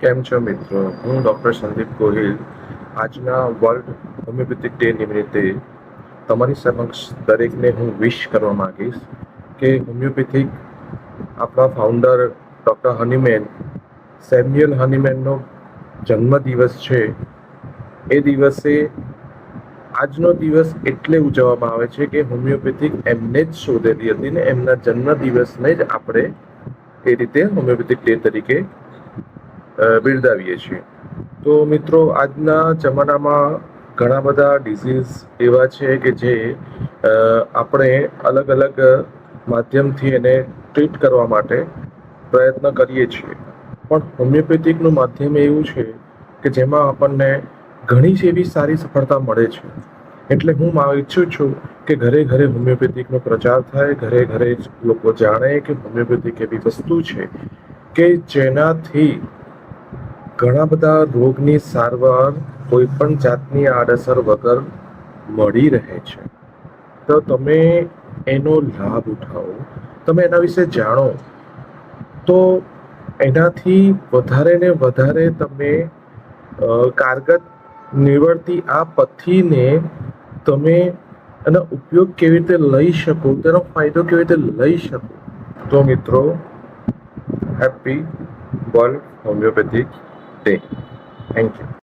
કેમ છો મિત્રો? હું ડૉક્ટર સંદીપ ગોહિલ આજના વર્લ્ડ હોમિયોપેથિક ડે નિમિત્તે તમારી સમક્ષ દરેકને હું વિશ કરવા માંગીશ કે હોમિયોપેથિક આપણા ફાઉન્ડર ડૉક્ટર હનીમેન સેમ્યુઅલ હનીમેનનો જન્મદિવસ છે. એ દિવસે આજનો દિવસ એટલે ઉજવવામાં આવે છે કે હોમિયોપેથિક એમને જ શોધેલી હતી ને એમના જન્મદિવસને જ આપણે એ રીતે હોમિયોપેથિક ડે તરીકે બિરદાવીએ છીએ. તો મિત્રો, આજના જમાનામાં ઘણા બધા ડિઝીઝ એવા છે કે જે આપણે અલગ અલગ માધ્યમથી એને ટ્રીટ કરવા માટે પ્રયત્ન કરીએ છીએ, પણ હોમિયોપેથિકનું માધ્યમ એવું છે કે જેમાં આપણને ઘણી જ એવી સારી સફળતા મળે છે. એટલે હું ઈચ્છું છું કે ઘરે ઘરે હોમિયોપેથિકનો પ્રચાર થાય, ઘરે ઘરે લોકો જાણે કે હોમિયોપેથિક એવી વસ્તુ છે કે જેનાથી ઘણા બધા રોગની સારવાર કોઈ પણ જાતની આડઅસર વગર મળી રહે છે. તો તમે એનો લાભ ઉઠાવો, તમે એના વિશે જાણો, તો એનાથી વધારે ને વધારે તમે કારગત નીવડતી આ પથ્થીને તમે એનો ઉપયોગ કેવી રીતે લઈ શકો, તેનો ફાયદો કેવી રીતે લઈ શકો. તો મિત્રો, happy world homeopathic day. Thank you.